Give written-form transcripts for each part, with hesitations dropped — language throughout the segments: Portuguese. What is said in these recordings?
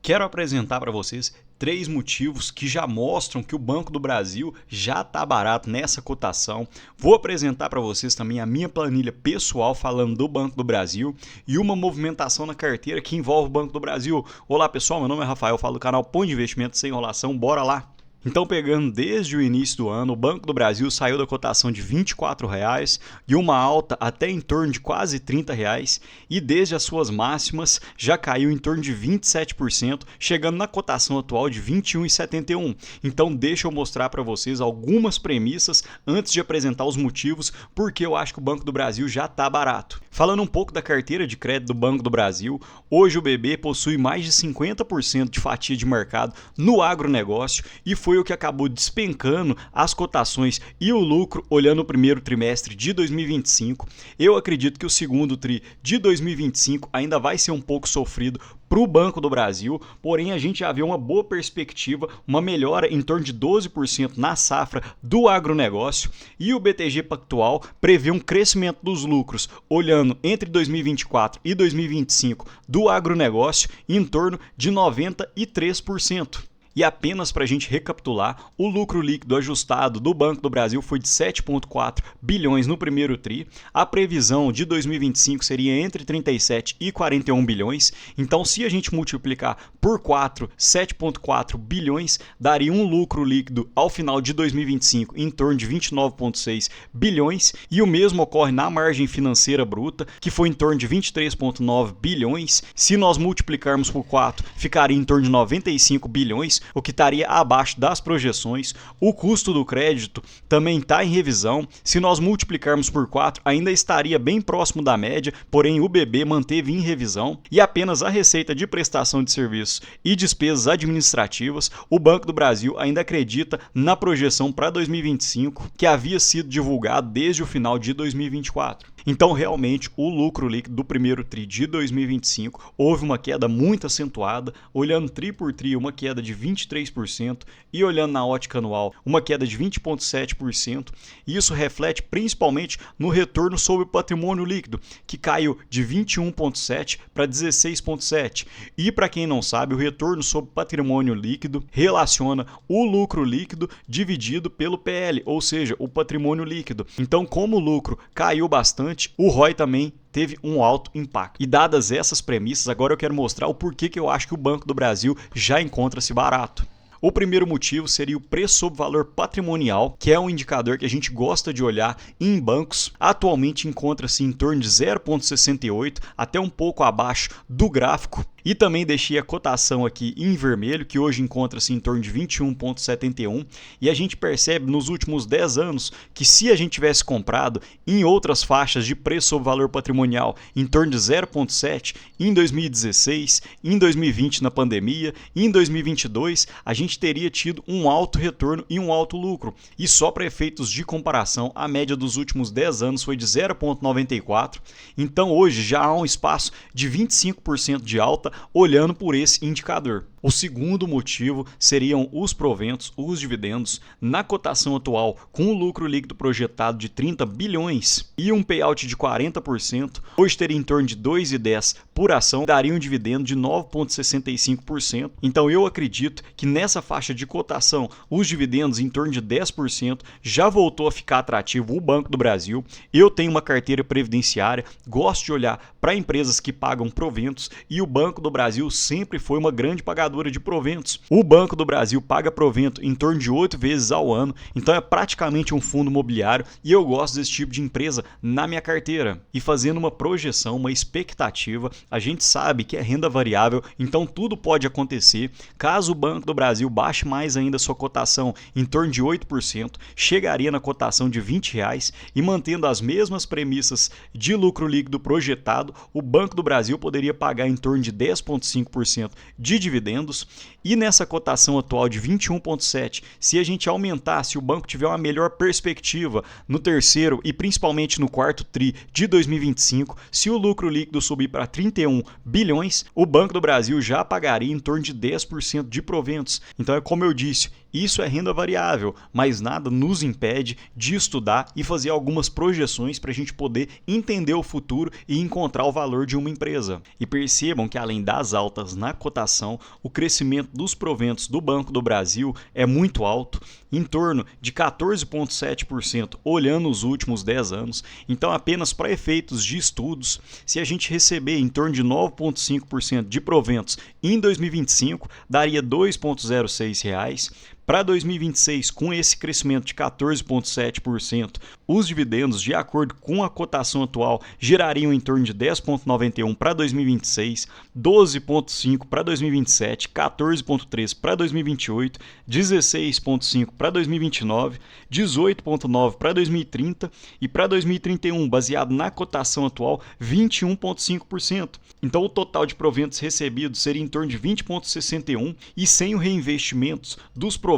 Quero apresentar para vocês 3 motivos que já mostram que o Banco do Brasil já está barato nessa cotação. Vou apresentar para vocês também a minha planilha pessoal falando do Banco do Brasil e uma movimentação na carteira que envolve o Banco do Brasil. Olá pessoal, meu nome é Rafael, falo do canal Ponto de Investimento Sem Enrolação, bora lá! Então, pegando desde o início do ano, o Banco do Brasil saiu da cotação de R$ 24,00 e uma alta até em torno de quase R$ 30,00 e desde as suas máximas já caiu em torno de 27%, chegando na cotação atual de R$ 21,71. Então, deixa eu mostrar para vocês algumas premissas antes de apresentar os motivos porque eu acho que o Banco do Brasil já está barato. Falando um pouco da carteira de crédito do Banco do Brasil, hoje o BB possui mais de 50% de fatia de mercado no agronegócio e foi o que acabou despencando as cotações e o lucro olhando o primeiro trimestre de 2025. Eu acredito que o segundo tri de 2025 ainda vai ser um pouco sofrido para o Banco do Brasil, porém a gente já vê uma boa perspectiva, uma melhora em torno de 12% na safra do agronegócio e o BTG Pactual prevê um crescimento dos lucros olhando entre 2024 e 2025 do agronegócio em torno de 93%. E apenas para a gente recapitular, o lucro líquido ajustado do Banco do Brasil foi de 7,4 bilhões no primeiro tri. A previsão de 2025 seria entre 37 e 41 bilhões. Então, se a gente multiplicar por 4, 7,4 bilhões, daria um lucro líquido ao final de 2025 em torno de 29,6 bilhões. E o mesmo ocorre na margem financeira bruta, que foi em torno de 23,9 bilhões. Se nós multiplicarmos por 4, ficaria em torno de 95 bilhões. O que estaria abaixo das projeções. O custo do crédito também está em revisão. Se nós multiplicarmos por 4, ainda estaria bem próximo da média, porém o BB manteve em revisão. E apenas a receita de prestação de serviços e despesas administrativas, o Banco do Brasil ainda acredita na projeção para 2025, que havia sido divulgado desde o final de 2024. Então, realmente, o lucro líquido do primeiro tri de 2025 houve uma queda muito acentuada, olhando tri por tri, uma queda de 23% e olhando na ótica anual, uma queda de 20,7%. E isso reflete principalmente no retorno sobre o patrimônio líquido, que caiu de 21,7% para 16,7%. E para quem não sabe, o retorno sobre patrimônio líquido relaciona o lucro líquido dividido pelo PL, ou seja, o patrimônio líquido. Então, como o lucro caiu bastante, o ROI também teve um alto impacto. E dadas essas premissas, agora eu quero mostrar o porquê que eu acho que o Banco do Brasil já encontra-se barato. O primeiro motivo seria o preço sobre valor patrimonial, que é um indicador que a gente gosta de olhar em bancos. Atualmente encontra-se em torno de 0,68, até um pouco abaixo do gráfico. E também deixei a cotação aqui em vermelho, que hoje encontra-se em torno de 21,71. E a gente percebe nos últimos 10 anos que se a gente tivesse comprado em outras faixas de preço sobre valor patrimonial em torno de 0,7, em 2016, em 2020 na pandemia, e em 2022, a gente teria tido um alto retorno e um alto lucro. E só para efeitos de comparação, a média dos últimos 10 anos foi de 0,94. Então hoje já há um espaço de 25% de alta olhando por esse indicador. O segundo motivo seriam os proventos, os dividendos, na cotação atual, com o lucro líquido projetado de 30 bilhões e um payout de 40%, hoje teria em torno de 2,10 por ação, daria um dividendo de 9,65%. Então eu acredito que nessa faixa de cotação, os dividendos em torno de 10% já voltou a ficar atrativo o Banco do Brasil. Eu tenho uma carteira previdenciária, gosto de olhar para empresas que pagam proventos e o Banco do Brasil sempre foi uma grande pagadora de proventos. O Banco do Brasil paga provento em torno de 8 vezes ao ano, então é praticamente um fundo imobiliário e eu gosto desse tipo de empresa na minha carteira. E fazendo uma projeção, uma expectativa, a gente sabe que é renda variável, então tudo pode acontecer. Caso o Banco do Brasil baixe mais ainda sua cotação em torno de 8%, chegaria na cotação de R$20 e mantendo as mesmas premissas de lucro líquido projetado, o Banco do Brasil poderia pagar em torno de 10,5% de dividendos. E nessa cotação atual de 21,7, se a gente aumentar, se o banco tiver uma melhor perspectiva no terceiro e principalmente no quarto tri de 2025, se o lucro líquido subir para 31 bilhões, o Banco do Brasil já pagaria em torno de 10% de proventos. Então é como eu disse, Isso é renda variável, mas nada nos impede de estudar e fazer algumas projeções para a gente poder entender o futuro e encontrar o valor de uma empresa. E percebam que além das altas na cotação, o crescimento dos proventos do Banco do Brasil é muito alto, em torno de 14,7% olhando os últimos 10 anos. Então, apenas para efeitos de estudos, se a gente receber em torno de 9,5% de proventos em 2025, daria R$ 2,06. Para 2026, com esse crescimento de 14,7%, os dividendos, de acordo com a cotação atual, gerariam em torno de 10,91 para 2026, 12,5 para 2027, 14,3 para 2028, 16,5 para 2029, 18,9 para 2030 e para 2031, baseado na cotação atual, 21,5%. Então, o total de proventos recebidos seria em torno de 20,61 e sem o reinvestimentos dos proventos,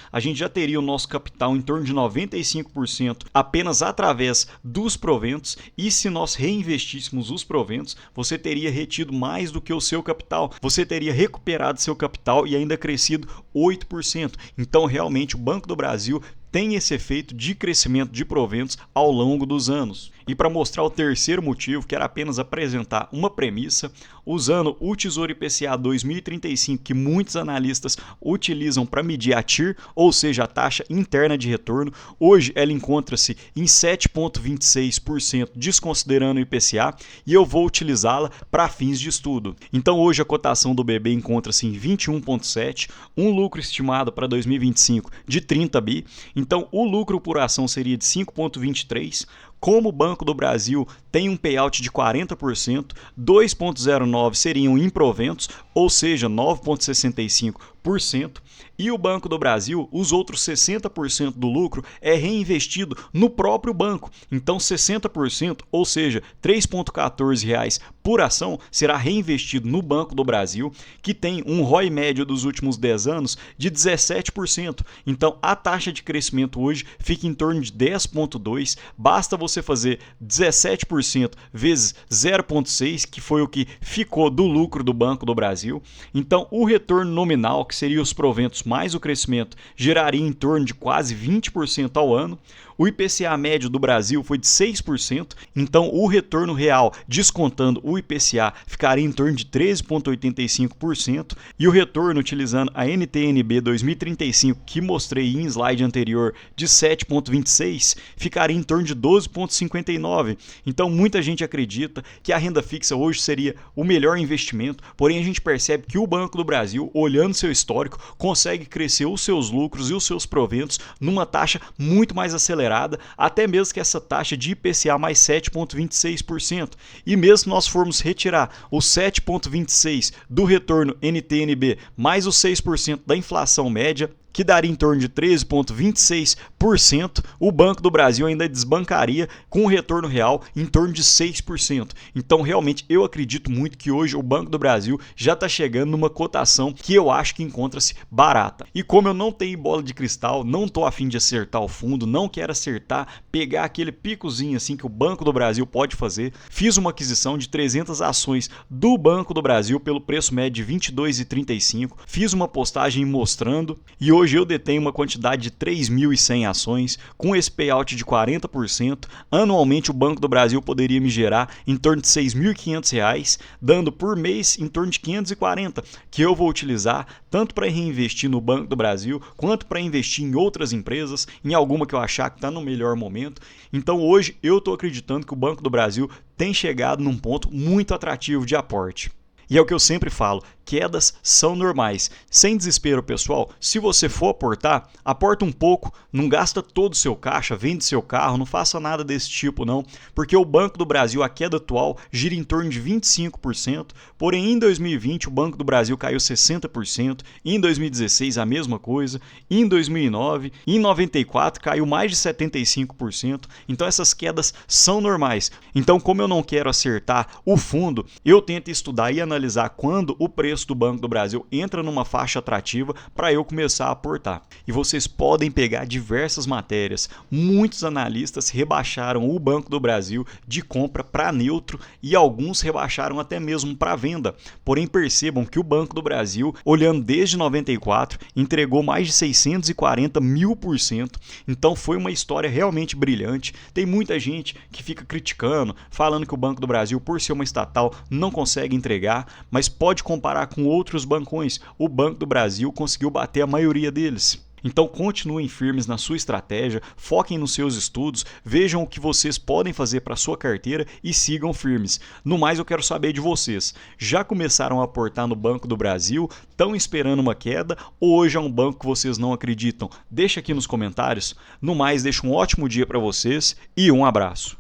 a gente já teria o nosso capital em torno de 95% apenas através dos proventos, e se nós reinvestíssemos os proventos, você teria retido mais do que o seu capital, você teria recuperado seu capital e ainda crescido 8%. Então, realmente, o Banco do Brasil tem esse efeito de crescimento de proventos ao longo dos anos. E para mostrar o terceiro motivo, quero apenas apresentar uma premissa, usando o Tesouro IPCA 2035, que muitos analistas utilizam para medir a TIR, ou seja, a taxa interna de retorno. Hoje ela encontra-se em 7,26%, desconsiderando o IPCA, e eu vou utilizá-la para fins de estudo. Então, hoje a cotação do BB encontra-se em 21,7, um lucro estimado para 2025 de 30 bi. Então, o lucro por ação seria de 5,23. Como o Banco do Brasil tem um payout de 40%, 2,09 seriam em proventos, ou seja, 9,65%. E o Banco do Brasil, os outros 60% do lucro é reinvestido no próprio banco. Então, 60%, ou seja, R$ 3,14 por ação, será reinvestido no Banco do Brasil, que tem um ROI médio dos últimos 10 anos de 17%. Então, a taxa de crescimento hoje fica em torno de 10,2%. Basta você fazer 17% vezes 0,6, que foi o que ficou do lucro do Banco do Brasil. Então, o retorno nominal, que seria os proventos mais o crescimento, geraria em torno de quase 20% ao ano. O IPCA médio do Brasil foi de 6%, então o retorno real, descontando o IPCA, ficaria em torno de 13,85%, e o retorno utilizando a NTN-B 2035, que mostrei em slide anterior, de 7,26%, ficaria em torno de 12,59%. Então, muita gente acredita que a renda fixa hoje seria o melhor investimento, porém a gente percebe que o Banco do Brasil, olhando seu histórico, consegue crescer os seus lucros e os seus proventos numa taxa muito mais acelerada, até mesmo que essa taxa de IPCA mais 7,26%. E mesmo se nós formos retirar os 7,26% do retorno NTN-B mais os 6% da inflação média, que daria em torno de 13,26%, o Banco do Brasil ainda desbancaria com um retorno real em torno de 6%. Então, realmente, eu acredito muito que hoje o Banco do Brasil já está chegando numa cotação que eu acho que encontra-se barata. E como eu não tenho bola de cristal, não estou a fim de acertar o fundo, não quero acertar, pegar aquele picozinho assim que o Banco do Brasil pode fazer, fiz uma aquisição de 300 ações do Banco do Brasil pelo preço médio de R$ 22,35, fiz uma postagem mostrando, e hoje eu detenho uma quantidade de 3.100 ações, com esse payout de 40%. Anualmente o Banco do Brasil poderia me gerar em torno de R$ 6.500, dando por mês em torno de 540, que eu vou utilizar tanto para reinvestir no Banco do Brasil, quanto para investir em outras empresas, em alguma que eu achar que está no melhor momento. Então hoje eu estou acreditando que o Banco do Brasil tem chegado num ponto muito atrativo de aporte. E é o que eu sempre falo, quedas são normais. Sem desespero, pessoal, se você for aportar, aporta um pouco, não gasta todo o seu caixa, vende seu carro, não faça nada desse tipo não, porque o Banco do Brasil, a queda atual, gira em torno de 25%, porém em 2020 o Banco do Brasil caiu 60%, em 2016 a mesma coisa, em 2009, em 94 caiu mais de 75%, então essas quedas são normais. Então, como eu não quero acertar o fundo, eu tento estudar e analisar analisar quando o preço do Banco do Brasil entra numa faixa atrativa para eu começar a aportar. E vocês podem pegar diversas matérias. Muitos analistas rebaixaram o Banco do Brasil de compra para neutro e alguns rebaixaram até mesmo para venda. Porém, percebam que o Banco do Brasil, olhando desde 94, entregou mais de 640.000%. Então foi uma história realmente brilhante. Tem muita gente que fica criticando, falando que o Banco do Brasil, por ser uma estatal, não consegue entregar, mas pode comparar com outros bancões. O Banco do Brasil conseguiu bater a maioria deles. Então continuem firmes na sua estratégia, foquem nos seus estudos, vejam o que vocês podem fazer para a sua carteira e sigam firmes. No mais, eu quero saber de vocês. Já começaram a aportar no Banco do Brasil? Estão esperando uma queda? Ou hoje é um banco que vocês não acreditam? Deixa aqui nos comentários. No mais, deixo um ótimo dia para vocês e um abraço.